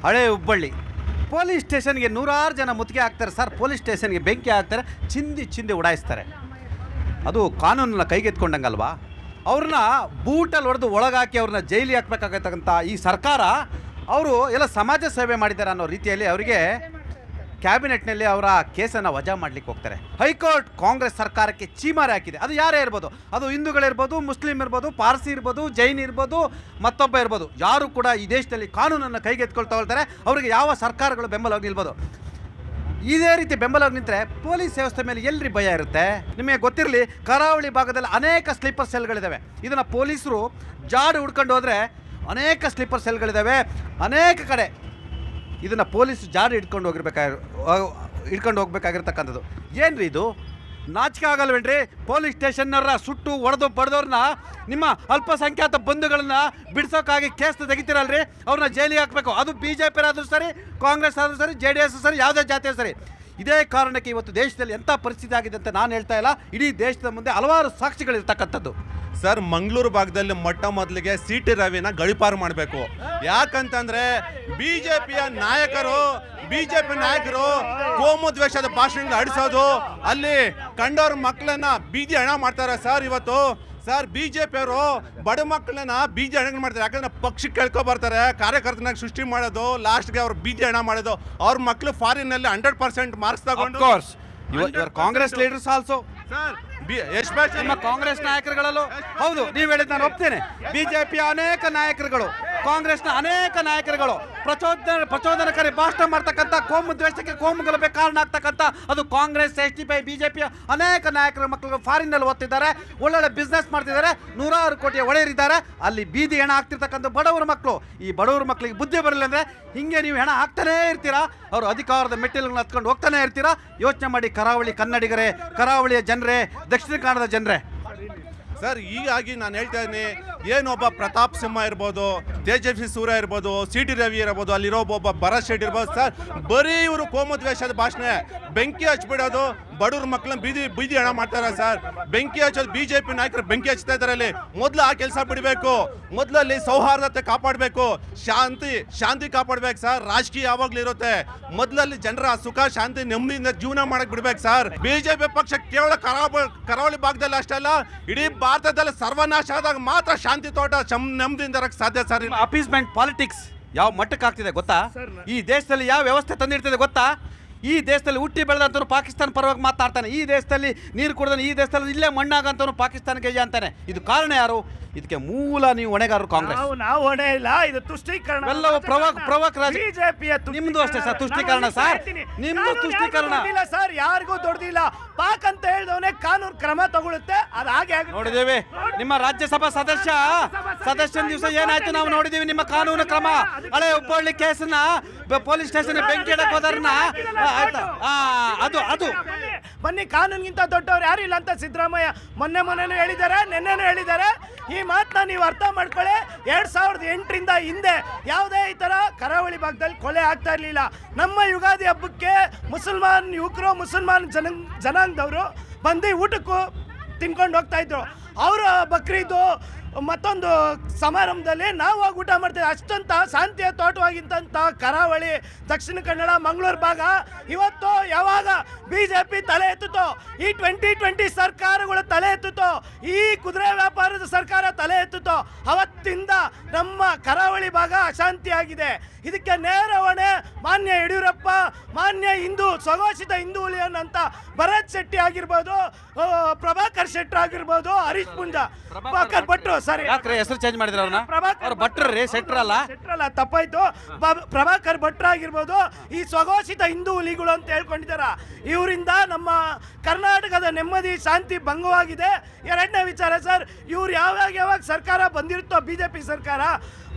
ಹಳೆ ಹುಬ್ಬಳ್ಳಿ ಪೊಲೀಸ್ ಸ್ಟೇಷನ್ಗೆ ನೂರಾರು ಜನ ಮುತ್ತಿಗೆ ಹಾಕ್ತಾರೆ ಸರ್. ಪೊಲೀಸ್ ಸ್ಟೇಷನ್ಗೆ ಬೆಂಕಿ ಹಾಕ್ತಾರೆ, ಚಿಂದಿ ಉಡಾಯಿಸ್ತಾರೆ. ಅದು ಕಾನೂನನ್ನ ಕೈಗೆತ್ಕೊಂಡಂಗಲ್ವಾ? ಅವ್ರನ್ನ ಬೂಟಲ್ಲಿ ಹೊಡೆದು ಒಳಗಾಕಿ ಅವ್ರನ್ನ ಜೈಲಿಗೆ ಹಾಕ್ಬೇಕಾಗತಕ್ಕಂಥ ಈ ಸರ್ಕಾರ ಅವರು ಎಲ್ಲ ಸಮಾಜ ಸೇವೆ ಮಾಡಿದ್ದಾರೆ ಅನ್ನೋ ರೀತಿಯಲ್ಲಿ ಅವರಿಗೆ ಕ್ಯಾಬಿನೆಟ್ನಲ್ಲಿ ಅವರ ಕೇಸನ್ನು ವಜಾ ಮಾಡಲಿಕ್ಕೆ ಹೋಗ್ತಾರೆ. ಹೈಕೋರ್ಟ್ ಕಾಂಗ್ರೆಸ್ ಸರ್ಕಾರಕ್ಕೆ ಚೀಮಾರಿ ಹಾಕಿದೆ. ಅದು ಯಾರೇ ಇರ್ಬೋದು, ಅದು ಹಿಂದೂಗಳಿರ್ಬೋದು, ಮುಸ್ಲಿಂ ಇರ್ಬೋದು, ಪಾರ್ಸಿ ಇರ್ಬೋದು, ಜೈನ್ ಇರ್ಬೋದು, ಮತ್ತೊಬ್ಬ ಇರ್ಬೋದು, ಯಾರು ಕೂಡ ಈ ದೇಶದಲ್ಲಿ ಕಾನೂನನ್ನು ಕೈಗೆತ್ಕೊಳ್ತಾ ಅವರಿಗೆ ಯಾವ ಸರ್ಕಾರಗಳು ಬೆಂಬಲವಾಗಿ ನಿಲ್ಬೋದು. ಇದೇ ರೀತಿ ಬೆಂಬಲವಾಗಿ ನಿಂತರೆ ಪೊಲೀಸ್ ವ್ಯವಸ್ಥೆ ಮೇಲೆ ಎಲ್ರಿ ಭಯ ಇರುತ್ತೆ? ನಿಮಗೆ ಗೊತ್ತಿರಲಿ, ಕರಾವಳಿ ಭಾಗದಲ್ಲಿ ಅನೇಕ ಸ್ಲೀಪರ್ ಸೆಲ್ಗಳಿದ್ದಾವೆ. ಇದನ್ನು ಪೊಲೀಸರು ಜಾಡು ಹುಡ್ಕೊಂಡು ಹೋದರೆ ಅನೇಕ ಸ್ಲೀಪರ್ ಸೆಲ್ಗಳಿದ್ದಾವೆ. ಅನೇಕ ಕಡೆ ಇದನ್ನು ಪೊಲೀಸ್ ಜಾಡು ಹಿಡ್ಕೊಂಡು ಹೋಗ್ಬೇಕಾಗಿರ್ತಕ್ಕಂಥದ್ದು. ಏನು ರೀ ಇದು? ನಾಚಿಕೆ ಆಗಲ್ವೇನ್ರಿ? ಪೊಲೀಸ್ ಸ್ಟೇಷನ್ನವ್ರ ಸುಟ್ಟು ಹೊಡೆದು ಬಡ್ದವ್ರನ್ನ, ನಿಮ್ಮ ಅಲ್ಪಸಂಖ್ಯಾತ ಬಂಧುಗಳನ್ನ ಬಿಡ್ಸೋಕ್ಕಾಗಿ ಕೇಸ್ ತೆಗಿತೀರಲ್ರಿ, ಅವ್ರನ್ನ ಜೈಲಿಗೆ ಹಾಕಬೇಕು. ಅದು BJP ಆದರೂ ಸರಿ, ಕಾಂಗ್ರೆಸ್ ಆದರೂ ಸರಿ, JDS ಸರಿ, ಯಾವುದೇ ಜಾತಿಯೂ ಸರಿ. ಇದೇ ಕಾರಣಕ್ಕೆ ಇವತ್ತು ದೇಶದಲ್ಲಿ ಎಂಥ ಪರಿಸ್ಥಿತಿ ಆಗಿದೆ ಅಂತ ನಾನು ಹೇಳ್ತಾ ಇಲ್ಲ, ಇಡೀ ದೇಶದ ಮುಂದೆ ಹಲವಾರು ಸಾಕ್ಷಿಗಳಿರ್ತಕ್ಕಂಥದ್ದು. ಸರ್, ಮಂಗಳೂರು ಭಾಗದಲ್ಲಿ ಮೊದಲಿಗೆ CT ರವಿನ ಗಡಿಪಾರು ಮಾಡಬೇಕು. ಯಾಕಂತಂದ್ರೆ BJP ನಾಯಕರು ಕೋಮು ದ್ವೇಷದ ಭಾಷಣಗಳು ಆಡಿಸೋದು, ಅಲ್ಲಿ ಕಂಡವ್ರ ಮಕ್ಕಳನ್ನ ಬೀದಿ ಹಣ ಮಾಡ್ತಾರೆ ಸರ್. ಇವತ್ತು ಸರ್ BJP ಅವರು ಬಡ ಮಕ್ಕಳನ್ನ ಬೀದಿ ಹಣ ಮಾಡ್ತಾರೆ. ಯಾಕಂದ್ರೆ ಪಕ್ಷಕ್ಕೆ ಕೇಳ್ಕೊ ಬರ್ತಾರೆ, ಕಾರ್ಯಕರ್ತನಾಗ ಸೃಷ್ಟಿ ಮಾಡೋದು, ಲಾಸ್ಟ್ಗೆ ಅವ್ರು ಬೀದಿ ಹಣ ಮಾಡೋದು. ಅವ್ರ ಮಕ್ಕಳು ಫಾರಿನ್ನಲ್ಲಿ 100% ಮಾರ್ಕ್ಸ್ ತಗೊಂಡು ಕಾಂಗ್ರೆಸ್ ಲೀಡರ್ಸ್ ಆಲ್ಸೋ ಸರ್, ನಿಮ್ಮ ಕಾಂಗ್ರೆಸ್ ನಾಯಕರುಗಳಲ್ಲೂ ಹೌದು, ನೀವು ಹೇಳಿದ ನಾನು ಒಪ್ತೇನೆ. BJP ಅನೇಕ ನಾಯಕರುಗಳು, ಕಾಂಗ್ರೆಸ್ನ ಅನೇಕ ನಾಯಕರುಗಳು ಪ್ರಚೋದನಕಾರಿ ಭಾಷಣ ಮಾಡ್ತಕ್ಕಂಥ, ಕೋಮು ದ್ವೇಷಕ್ಕೆ, ಕೋಮು ಗಲಭೆ ಕಾರಣ ಆಗ್ತಕ್ಕಂಥ ಅದು ಕಾಂಗ್ರೆಸ್, SDPI, BJP ಅನೇಕ ನಾಯಕರ ಮಕ್ಕಳು ಫಾರಿನ್ನಲ್ಲಿ ಓದ್ತಿದ್ದಾರೆ, ಒಳ್ಳೊಳ್ಳೆ ಬಿಸ್ನೆಸ್ ಮಾಡ್ತಿದ್ದಾರೆ, ನೂರಾರು ಕೋಟಿಯ ಒಡೆಯರಿದ್ದಾರೆ. ಅಲ್ಲಿ ಬೀದಿ ಹೆಣ ಹಾಕ್ತಿರ್ತಕ್ಕಂಥ ಬಡವರ ಮಕ್ಕಳು. ಈ ಬಡವರ ಮಕ್ಕಳಿಗೆ ಬುದ್ಧಿ ಬರಲಿಲ್ಲ ಅಂದರೆ ಹಿಂಗೆ ನೀವು ಹೆಣ ಹಾಕ್ತಾನೇ ಇರ್ತೀರಾ, ಅವರು ಅಧಿಕಾರದ ಮೆಟ್ಟಿಲುಗಳನ್ನ ಹತ್ಕೊಂಡು ಹೋಗ್ತಾನೆ ಇರ್ತೀರಾ. ಯೋಚನೆ ಮಾಡಿ, ಕರಾವಳಿ ಕನ್ನಡಿಗರೇ, ಕರಾವಳಿಯ ಜನರೇ, ದಕ್ಷಿಣ ಕನ್ನಡದ ಜನರೇ. ಸರ್, ಹೀಗಾಗಿ ನಾನು ಹೇಳ್ತಾ ಇದ್ದೀನಿ, ಏನೊಬ್ಬ ಪ್ರತಾಪ್ ಸಿಂಹ ಇರ್ಬೋದು, ತೇಜಸ್ವಿ ಸೂರ್ಯ ಇರ್ಬೋದು, CT ರವಿ ಇರ್ಬೋದು, ಅಲ್ಲಿರೋ ಒಬ್ಬ ಭರತ್ ಶೆಟ್ಟಿ ಇರ್ಬೋದು ಸರ್, ಬರೀ ಇವರು ಕೋಮು ದ್ವೇಷದ ಭಾಷಣ, ಬೆಂಕಿ ಹಚ್ಬಿಡೋದು, ಬಡವ್ರ ಮಕ್ಕಳನ್ನ ಬೀದಿ ಹಣ ಮಾಡ್ತಾರೆ ಸರ್. ಬೆಂಕಿ ಹಚ್ಚೋದು BJP ನಾಯಕರು ಬೆಂಕಿ ಹಚ್ತಾ ಇದ್ದಾರೆ. ಅಲ್ಲಿ ಮೊದಲು ಆ ಕೆಲಸ ಬಿಡಬೇಕು. ಮೊದಲಲ್ಲಿ ಸೌಹಾರ್ದತೆ ಕಾಪಾಡಬೇಕು, ಶಾಂತಿ ಕಾಪಾಡ್ಬೇಕು ಸರ್. ರಾಜಕೀಯ ಯಾವಾಗ್ಲೂ ಇರುತ್ತೆ. ಮೊದಲಲ್ಲಿ ಜನರ ಸುಖ ಶಾಂತಿ ನೆಮ್ಮದಿಯಿಂದ ಜೀವನ ಮಾಡಕ್ ಬಿಡ್ಬೇಕು ಸರ್. BJP ಪಕ್ಷ ಕೇವಲ ಕರಾವಳಿ ಭಾಗದಲ್ಲಿ ಅಷ್ಟಲ್ಲ, ಇಡೀ ಭಾರತದಲ್ಲಿ ಸರ್ವನಾಶ ಆದಾಗ ಮಾತ್ರ ಶಾಂತಿ ತೋಟ ನೆಮ್ಮದಿಯಿಂದ ಇರಕ್ಕೆ ಸಾಧ್ಯ ಸರ್. ಅಪೀಸ್ಮೆಂಟ್ ಪಾಲಿಟಿಕ್ಸ್ ಯಾವ ಮಟ್ಟಕ್ಕೆ ಆಗ್ತಿದೆ ಗೊತ್ತಾ? ಈ ದೇಶದಲ್ಲಿ ಯಾವ ವ್ಯವಸ್ಥೆ ತಂದಿರ್ತದೆ ಗೊತ್ತಾ? ಈ ದೇಶದಲ್ಲಿ ಹುಟ್ಟಿ ಬೆಳೆದಂತವ್ರು ಪಾಕಿಸ್ತಾನ ಪರವಾಗಿ ಮಾತಾಡ್ತಾನೆ. ಈ ದೇಶದಲ್ಲಿ ನೀರು ಕುಡ್ದಾನೆ, ಈ ದೇಶದಲ್ಲಿ ಇಲ್ಲೇ ಮಣ್ಣಾಗಂತವ್ರು ಪಾಕಿಸ್ತಾನಕ್ಕೆ ಅಂತಾನೆ. ಇದು ಕಾರಣ ಯಾರು? ಇದಕ್ಕೆ ಮೂಲ ನೀವು ಹೊಣೆಗಾರರು ಕಾಂಗ್ರೆಸ್. ನಾವು ಹೊಣೆ ಇಲ್ಲ, ಇದು ತುಷ್ಟೀಕರಣ. ಎಲ್ಲವೂ ಪ್ರವಕ್ ಬಿಜೆಪಿಯ ನಿಮ್ದು ಅಷ್ಟೇ ಸರ್ ತುಷ್ಟೀಕರಣ ಸರ್. ನಿಮ್ದು ತುಷ್ಟೀಕರಣ ಸರ್, ಯಾರಿಗೂ ದೊಡ್ಡದಿಲ್ಲ. ಪಾಕ್ ಅಂತ ಹೇಳಿದವನೇ ಕಾನೂನು ಕ್ರಮ ತಗೊಳುತ್ತೆ. ಅದು ಹಾಗೆ ನೋಡಿದೇವೆ. ನಿಮ್ಮ ರಾಜ್ಯಸಭಾ ಸದಸ್ಯನ ದಿವಸ ಏನಾಯ್ತು ನಾವು ನೋಡಿದೀವಿ. ನಿಮ್ಮ ಕಾನೂನು ಕ್ರಮ, ಹಳೆ ಹುಬ್ಬಳ್ಳಿ ಕೇಸನ್ನ ಪೊಲೀಸ್ ಸ್ಟೇಷನ್ ಬೆಂಕಿ ಇಡಕ್ ಹೋದಾರನ್ನ ಅದು ಬನ್ನಿ, ಕಾನೂನಿಗಿಂತ ದೊಡ್ಡವ್ರು ಯಾರು ಇಲ್ಲ ಅಂತ ಸಿದ್ದರಾಮಯ್ಯ ಮೊನ್ನೆ ಹೇಳಿದ್ದಾರೆ, ನಿನ್ನೆನೂ ಹೇಳಿದ್ದಾರೆ. ಈ ಮಾತನ್ನ ನೀವು ಅರ್ಥ ಮಾಡ್ಕೊಳ್ಳಿ. 2008ರಿಂದ ಹಿಂದೆ ಯಾವುದೇ ಈ ತರ ಕರಾವಳಿ ಭಾಗದಲ್ಲಿ ಕೊಲೆ ಆಗ್ತಾ ಇರಲಿಲ್ಲ. ನಮ್ಮ ಯುಗಾದಿ ಹಬ್ಬಕ್ಕೆ ಮುಸಲ್ಮಾನ್ ಯುವಕರು, ಮುಸಲ್ಮಾನ್ ಜನಾಂಗದವರು ಬಂದು ಊಟಕ್ಕೂ ತಿನ್ಕೊಂಡು ಹೋಗ್ತಾ ಇದ್ರು. ಅವರು ಬಕ್ರೀದು ಮತ್ತೊಂದು ಸಮಾರಂಭದಲ್ಲಿ ನಾವು ಹೋಗಿ ಊಟ ಮಾಡ್ತೇವೆ. ಅಷ್ಟಂತ ಶಾಂತಿಯ ತೋಟವಾಗಿದ್ದಂಥ ಕರಾವಳಿ, ದಕ್ಷಿಣ ಕನ್ನಡ, ಮಂಗಳೂರು ಭಾಗ ಇವತ್ತು ಯಾವಾಗ BJP ತಲೆ ಎತ್ತುತ್ತೋ, ಈ 2020 ಸರ್ಕಾರಗಳು ತಲೆ ಎತ್ತುತ್ತೋ, ಈ ಕುದುರೆ ವ್ಯಾಪಾರದ ಸರ್ಕಾರ ತಲೆ ಎತ್ತುತ್ತೋ, ಅವತ್ತಿಂದ ನಮ್ಮ ಕರಾವಳಿ ಭಾಗ ಅಶಾಂತಿಯಾಗಿದೆ. ಇದಕ್ಕೆ ನೇರ ಹೊಣೆ ಮಾನ್ಯ ಯಡಿಯೂರಪ್ಪ, ಮಾನ್ಯ ಸ್ವಘೋಷಿತ ಹಿಂದೂ ಹುಲಿಯನ್ ಅಂತ ಭರತ್ ಶೆಟ್ಟಿ ಆಗಿರ್ಬೋದು, ಪ್ರಭಾಕರ್ ಶೆಟ್ಟಿ ಆಗಿರ್ಬೋದು, ಹರೀಶ್ ಪುಂಜ, ಪ್ರಭಾಕರ್ ಭಟ್ರು, ಸಾರಿ ಹೆಸರು ಚೇಂಜ್ ಮಾಡಿದ್ರು ಅವ್ರನ್ನ, ಭಟ್ರಿ ಶೆಟ್ರಲ್ಲ ತಪ್ಪಾಯ್ತು. ಪ್ರಭಾಕರ್ ಭಟ್ರು ಆಗಿರ್ಬೋದು, ಈ ಸ್ವಘೋಷಿತ ಹಿಂದೂ ಹುಲಿಗಳು ಅಂತ ಹೇಳ್ಕೊಂಡಿದ್ದಾರ. ಇವರಿಂದ ನಮ್ಮ ಕರ್ನಾಟಕದ ನೆಮ್ಮದಿ ಶಾಂತಿ ಭಂಗವಾಗಿದೆ. ಎರಡನೇ ವಿಚಾರ ಸರ್, ಇವ್ರು ಯಾವಾಗ ಸರ್ಕಾರ ಬಂದಿರುತ್ತೋ BJP ಸರ್ಕಾರ,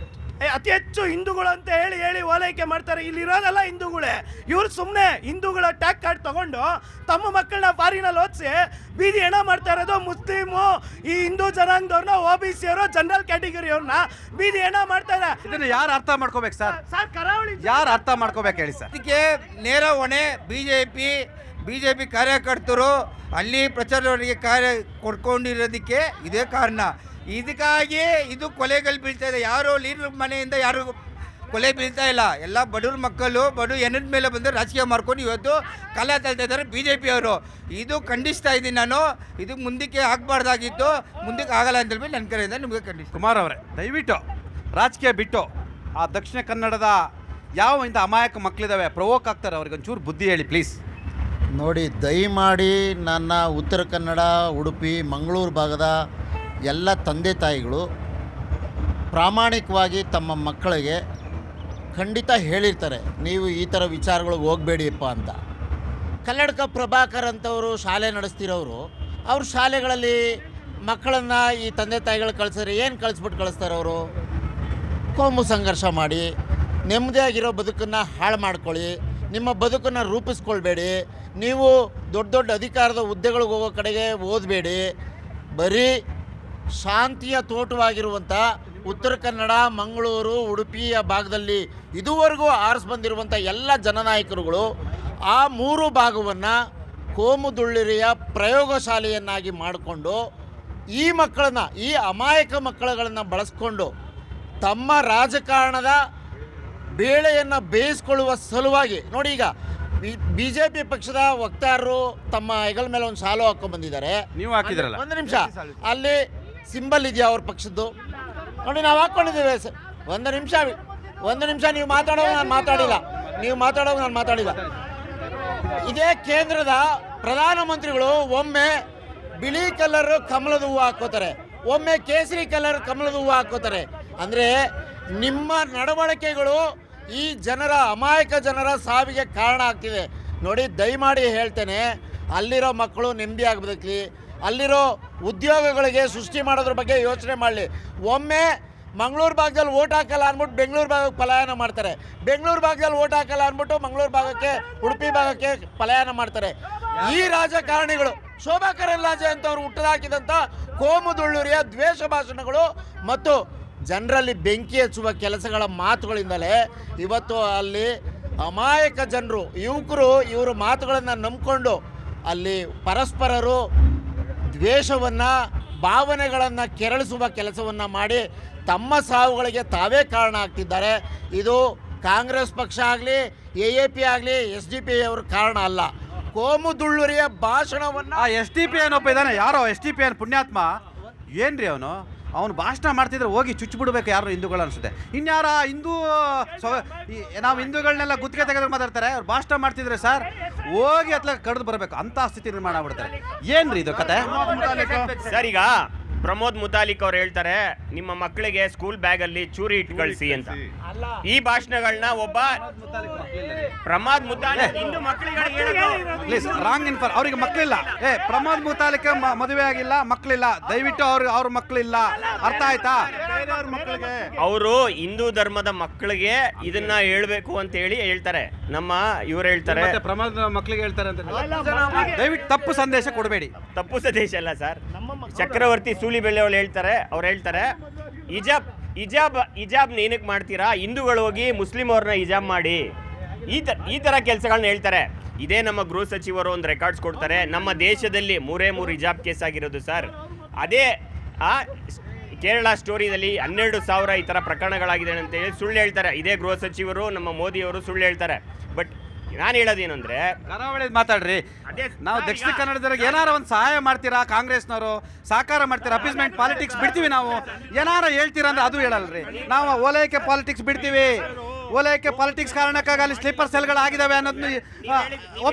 ಅತಿ ಹೆಚ್ಚು ಹಿಂದೂಗಳು ಅಂತ ಹೇಳಿ ಓಲೈಕೆ ಮಾಡ್ತಾರೆ. ಇಲ್ಲಿರೋದೆಲ್ಲ ಹಿಂದೂಗಳೇ. ಇವ್ರು ಸುಮ್ಮನೆ ಹಿಂದೂಗಳ ಟ್ಯಾಗ್ ಕಾರ್ಡ್ ತಗೊಂಡು ತಮ್ಮ ಮಕ್ಕಳನ್ನ ಫಾರಿನಲ್ಲಿ ಓದಿಸಿ ಬೀದಿ ಹೆಣ ಮಾಡ್ತಾ ಇರೋದು. ಮುಸ್ಲಿಮು, ಈ ಹಿಂದೂ ಜನಾಂಗದವ್ರನ್ನ, OBC ಅವರು, ಜನರಲ್ ಕ್ಯಾಟಗರಿ ಅವ್ರನ್ನ ಬೀದಿ ಹೆಣ ಮಾಡ್ತಾರೆ. ಇದನ್ನ ಯಾರು ಅರ್ಥ ಮಾಡ್ಕೋಬೇಕು ಸರ್? ಕರಾವಳಿ ಯಾರು ಅರ್ಥ ಮಾಡ್ಕೋಬೇಕು ಹೇಳಿ ಸರ್? ಇದಕ್ಕೆ ನೇರ ಹೊಣೆ BJP ಕಾರ್ಯಕರ್ತರು ಅಲ್ಲಿ ಪ್ರಚಾರವರಿಗೆ ಕಾರ್ಯ ಕೊಡ್ಕೊಂಡಿರೋದಕ್ಕೆ ಇದೇ ಕಾರಣ. ಇದಕ್ಕಾಗಿ ಇದು ಕೊಲೆಗಳು ಬೀಳ್ತಾ ಇದೆ. ಯಾರೋ ಲೀಡರ್ ಮನೆಯಿಂದ ಯಾರು ಕೊಲೆ ಬೀಳ್ತಾ ಇಲ್ಲ. ಎಲ್ಲ ಬಡವ್ರ ಮಕ್ಕಳು ಹೆಣ್ಣದ ಮೇಲೆ ಬಂದು ರಾಜಕೀಯ ಮಾಡ್ಕೊಂಡು ಇವತ್ತು ಕಲೆ ತಳ್ತಾ ಇದ್ದಾರೆ BJP ಅವರು. ಇದು ಖಂಡಿಸ್ತಾ ಇದ್ದೀನಿ ನಾನು. ಇದು ಮುಂದಕ್ಕೆ ಆಗಬಾರ್ದಾಗಿತ್ತು, ಮುಂದಕ್ಕೆ ಆಗಲ್ಲ ಅಂತ ಹೇಳ್ಬಿಟ್ಟು ನನ್ನ ಕಡೆಯಿಂದ ನಿಮಗೆ ಖಂಡಿಸ್ತೀನಿ. ಕುಮಾರ್ ಅವರೇ, ದಯವಿಟ್ಟು ರಾಜಕೀಯ ಬಿಟ್ಟು ಆ ದಕ್ಷಿಣ ಕನ್ನಡದ ಯಾವ ಇಂಥ ಅಮಾಯಕ ಮಕ್ಕಳಿದ್ದಾವೆ, ಪ್ರವೋಕ್ ಆಗ್ತಾರೆ, ಅವ್ರಿಗೆ ಒಂಚೂರು ಬುದ್ಧಿ ಹೇಳಿ ಪ್ಲೀಸ್. ನೋಡಿ, ದಯಮಾಡಿ ನನ್ನ ಉತ್ತರ ಕನ್ನಡ, ಉಡುಪಿ, ಮಂಗಳೂರು ಭಾಗದ ಎಲ್ಲ ತಂದೆ ತಾಯಿಗಳು ಪ್ರಾಮಾಣಿಕವಾಗಿ ತಮ್ಮ ಮಕ್ಕಳಿಗೆ ಖಂಡಿತ ಹೇಳಿರ್ತಾರೆ, ನೀವು ಈ ಥರ ವಿಚಾರಗಳಿಗೆ ಹೋಗಬೇಡಿಯಪ್ಪ ಅಂತ. ಕಲ್ಲಡ್ಕ ಪ್ರಭಾಕರ್ ಅಂತವರು ಶಾಲೆ ನಡೆಸ್ತಿರೋರು, ಅವ್ರ ಶಾಲೆಗಳಲ್ಲಿ ಮಕ್ಕಳನ್ನು ಈ ತಂದೆ ತಾಯಿಗಳು ಕಳಿಸಿದ್ರೆ ಏನು ಕಳಿಸ್ತಾರೆ ಅವರು? ಕೋಮು ಸಂಘರ್ಷ ಮಾಡಿ ನೆಮ್ಮದಿಯಾಗಿರೋ ಬದುಕನ್ನು ಹಾಳು ಮಾಡ್ಕೊಳ್ಳಿ, ನಿಮ್ಮ ಬದುಕನ್ನು ರೂಪಿಸ್ಕೊಳ್ಬೇಡಿ, ನೀವು ದೊಡ್ಡ ದೊಡ್ಡ ಅಧಿಕಾರದ ಹುದ್ದೆಗಳಿಗೆ ಹೋಗೋ ಕಡೆಗೆ ಓದಬೇಡಿ. ಬರೀ ಶಾಂತಿಯ ತೋಟವಾಗಿರುವಂಥ ಉತ್ತರ ಕನ್ನಡ, ಮಂಗಳೂರು, ಉಡುಪಿಯ ಭಾಗದಲ್ಲಿ ಇದುವರೆಗೂ ಆರಿಸಿ ಬಂದಿರುವಂಥ ಎಲ್ಲ ಜನನಾಯಕರುಗಳು ಆ 3 ಭಾಗವನ್ನು ಕೋಮುದುಳ್ಳಿರೆಯ ಪ್ರಯೋಗಶಾಲೆಯನ್ನಾಗಿ ಮಾಡಿಕೊಂಡು ಈ ಮಕ್ಕಳನ್ನು, ಈ ಅಮಾಯಕ ಮಕ್ಕಳುಗಳನ್ನು ಬಳಸ್ಕೊಂಡು ತಮ್ಮ ರಾಜಕಾರಣದ ಬೇಳೆಯನ್ನು ಬೇಯಿಸ್ಕೊಳ್ಳುವ ಸಲುವಾಗಿ ನೋಡಿ, ಈಗ BJP ಪಕ್ಷದ ವಕ್ತಾರರು ತಮ್ಮ ಹೆಗಲ ಮೇಲೆ ಒಂದು ಶಾಲು ಹಾಕೊಂಡು ಬಂದಿದ್ದಾರೆ. ನೀವು ಹಾಕಿದ್ರಲ್ಲ. ಒಂದು ನಿಮಿಷ, ಅಲ್ಲಿ ಸಿಂಬಲ್ ಇದೆಯಾ ಅವ್ರ ಪಕ್ಷದ್ದು? ನೋಡಿ, ನಾವು ಹಾಕ್ಕೊಂಡಿದ್ದೇವೆ. ಒಂದು ನಿಮಿಷ ನೀವು ಮಾತಾಡೋವಾಗ ನಾನು ಮಾತಾಡಿಲ್ಲ. ಇದೇ ಕೇಂದ್ರದ ಪ್ರಧಾನಮಂತ್ರಿಗಳು ಒಮ್ಮೆ ಬಿಳಿ ಕಲರ್ ಕಮಲದ ಹೂವು ಹಾಕೋತಾರೆ, ಒಮ್ಮೆ ಕೇಸರಿ ಕಲರ್ ಕಮಲದ ಹೂವು ಹಾಕೋತಾರೆ. ಅಂದರೆ ನಿಮ್ಮ ನಡವಳಿಕೆಗಳು ಈ ಜನರ, ಅಮಾಯಕ ಜನರ ಸಾವಿಗೆ ಕಾರಣ ಆಗ್ತಿದೆ. ನೋಡಿ, ದಯಮಾಡಿ ಹೇಳ್ತೇನೆ, ಅಲ್ಲಿರೋ ಮಕ್ಕಳು ನೆಮ್ಮದಿಯಾಗಿ ಬದುಕಲಿ, ಅಲ್ಲಿರೋ ಉದ್ಯೋಗಗಳಿಗೆ ಸೃಷ್ಟಿ ಮಾಡೋದ್ರ ಬಗ್ಗೆ ಯೋಚನೆ ಮಾಡಲಿ. ಒಮ್ಮೆ ಮಂಗಳೂರು ಭಾಗದಲ್ಲಿ ಓಟ್ ಹಾಕಲ್ಲ ಅಂದ್ಬಿಟ್ಟು ಬೆಂಗಳೂರು ಭಾಗಕ್ಕೆ ಪಲಾಯನ ಮಾಡ್ತಾರೆ, ಬೆಂಗಳೂರು ಭಾಗದಲ್ಲಿ ಓಟ್ ಹಾಕಲ್ಲ ಅಂದ್ಬಿಟ್ಟು ಮಂಗಳೂರು ಭಾಗಕ್ಕೆ, ಉಡುಪಿ ಭಾಗಕ್ಕೆ ಪಲಾಯನ ಮಾಡ್ತಾರೆ. ಈ ರಾಜಕಾರಣಿಗಳು, ಶೋಭಾ ಕರಂದ್ಲಾಜೆ ಅಂತವ್ರು ಹುಟ್ಟುಹಾಕಿದಂಥ ಕೋಮುದುಳ್ಳುರಿಯ ದ್ವೇಷ ಭಾಷಣಗಳು ಮತ್ತು ಜನರಲ್ಲಿ ಬೆಂಕಿ ಹಚ್ಚುವ ಕೆಲಸಗಳ ಮಾತುಗಳಿಂದಲೇ ಇವತ್ತು ಅಲ್ಲಿ ಅಮಾಯಕ ಜನರು, ಯುವಕರು ಇವರು ಮಾತುಗಳನ್ನು ನಂಬಿಕೊಂಡು ಅಲ್ಲಿ ಪರಸ್ಪರರು ದ್ವೇಷವನ್ನು, ಭಾವನೆಗಳನ್ನು ಕೆರಳಿಸುವ ಕೆಲಸವನ್ನು ಮಾಡಿ ತಮ್ಮ ಸಾವುಗಳಿಗೆ ತಾವೇ ಕಾರಣ ಆಗ್ತಿದ್ದಾರೆ. ಇದು ಕಾಂಗ್ರೆಸ್ ಪಕ್ಷ ಆಗಲಿ, AAP ಆಗಲಿ, SDP ಅವ್ರ ಕಾರಣ ಅಲ್ಲ. ಕೋಮುದುಳ್ಳುರಿಯ ಭಾಷಣವನ್ನು ಆ SDP ಏನೊಬ್ಬ ಇದ್ದಾನೆ, ಯಾರೋ SDP ಪುಣ್ಯಾತ್ಮ, ಏನ್ರಿ ಅವನು ಭಾಷಣ ಮಾಡ್ತಿದ್ರೆ ಹೋಗಿ ಚುಚ್ಚಿಬಿಡ್ಬೇಕು ಯಾರು ಹಿಂದೂಗಳು ಅನಿಸುತ್ತೆ. ಇನ್ಯಾರ ಹಿಂದೂ ನಾವು ಹಿಂದೂಗಳನ್ನೆಲ್ಲ ಗುತ್ತಿಗೆ ತೆಗೆದು ಮಾತಾಡ್ತಾರೆ, ಅವ್ರು ಭಾಷಣ ಮಾಡ್ತಿದ್ರೆ ಸರ್ ಹೋಗಿ ಅತ್ಲ ಕಡ್ದು ಬರಬೇಕು, ಅಂಥ ಸ್ಥಿತಿ ನಿರ್ಮಾಣ ಆಗ್ಬಿಡ್ತಾರೆ. ಏನ್ರಿ ಇದು ಕತೆ? ಸರ್, ಈಗ ಪ್ರಮೋದ್ ಮುತಾಲಿಕ್ ಅವ್ರು ಹೇಳ್ತಾರೆ ನಿಮ್ಮ ಮಕ್ಕಳಿಗೆ ಸ್ಕೂಲ್ ಬ್ಯಾಗ್ ಅಲ್ಲಿ ಚೂರಿ ಇಟ್ಟು ಕಳಿಸಿ ಅಂತ. ಈ ಭಾಷಣಗಳನ್ನ ಒಬ್ಬ ಪ್ರಮೋದ್ ಮುತಾಲಿಕ್ ಹಿಂದೂ ಮಕ್ಕಳಿಗೆ ಪ್ಲೀಸ್, ರಾಂಗ್ ಇನ್ಫಾರ್. ಅವ್ರಿಗೆ ಮಕ್ಕಳಿಲ್ಲ. ಪ್ರಮೋದ್ ಮುತಾಲಿಕ್ ಮದುವೆ ಆಗಿಲ್ಲ, ಮಕ್ಕಳಿಲ್ಲ. ದಯವಿಟ್ಟು ಅವ್ರ ಮಕ್ಕಳಿಲ್ಲ, ಅರ್ಥ ಆಯ್ತಾ? ಅವರು ಹಿಂದೂ ಧರ್ಮದ ಮಕ್ಕಳಿಗೆ ಇದನ್ನ ಹೇಳ್ಬೇಕು ಅಂತ ಹೇಳ್ತಾರೆ. ನಮ್ಮ ಇವ್ರು ಹೇಳ್ತಾರೆ ಪ್ರಮೋದ್ ಮಕ್ಕಳಿಗೆ ಹೇಳ್ತಾರೆ ಅಂತ. ದಯವಿಟ್ಟು ತಪ್ಪು ಸಂದೇಶ ಕೊಡಬೇಡಿ. ತಪ್ಪು ಸಂದೇಶ ಅಲ್ಲ ಸರ್. ಚಕ್ರವರ್ತಿ ಸೂಲಿಬೆಲೆ ಅವ್ರು ಹೇಳ್ತಾರೆ ಹಿಜಾಬ್ ಏನಕ್ಕೆ ಮಾಡ್ತೀರಾ, ಹಿಂದೂಗಳು ಹೋಗಿ ಮುಸ್ಲಿಂ ಅವ್ರನ್ನ ಹಿಜಾಬ್ ಮಾಡಿ, ಈ ತರ ಕೆಲಸಗಳನ್ನ ಹೇಳ್ತಾರೆ. ಇದೇ ನಮ್ಮ ಗೃಹ ಸಚಿವರು ಒಂದು ರೆಕಾರ್ಡ್ಸ್ ಕೊಡ್ತಾರೆ, ನಮ್ಮ ದೇಶದಲ್ಲಿ 3 ಹಿಜಾಬ್ ಕೇಸ್ ಆಗಿರೋದು ಸರ್. ಅದೇ ಕೇರಳ ಸ್ಟೋರಿದಲ್ಲಿ 12,000 ಈ ಥರ ಪ್ರಕರಣಗಳಾಗಿದೆ ಅಂತ ಹೇಳಿ ಸುಳ್ಳು ಹೇಳ್ತಾರೆ. ಇದೇ ಗೃಹ ಸಚಿವರು, ನಮ್ಮ ಮೋದಿಯವರು ಸುಳ್ಳು ಹೇಳ್ತಾರೆ. ಬಟ್ ನಾನು ಹೇಳೋದೇನಂದ್ರೆ, ಕರಾವಳಿ ಮಾತಾಡ್ರಿ. ನಾವು ದಕ್ಷಿಣ ಕನ್ನಡದವ್ರಿಗೆ ಏನಾರ ಒಂದು ಸಹಾಯ ಮಾಡ್ತೀರಾ, ಕಾಂಗ್ರೆಸ್ನವರು ಸಹಕಾರ ಮಾಡ್ತೀರಾ, ಅಪೀಸ್ಮೆಂಟ್ ಪಾಲಿಟಿಕ್ಸ್ ಬಿಡ್ತೀವಿ ನಾವು, ಏನಾರ ಹೇಳ್ತೀರಾ ಅಂದ್ರೆ ಅದು ಹೇಳಲ್ರಿ. ನಾವು ಓಲೈಕೆ ಪಾಲಿಟಿಕ್ಸ್ ಬಿಡ್ತೀವಿ, ಓಲೈಕೆ ಪಾಲಿಟಿಕ್ಸ್ ಕಾರಣಕ್ಕಾಗಿ ಅಲ್ಲಿ ಸ್ಲೀಪರ್ ಸೆಲ್ಗಳಾಗಿದ್ದಾವೆ ಅನ್ನೋದನ್ನ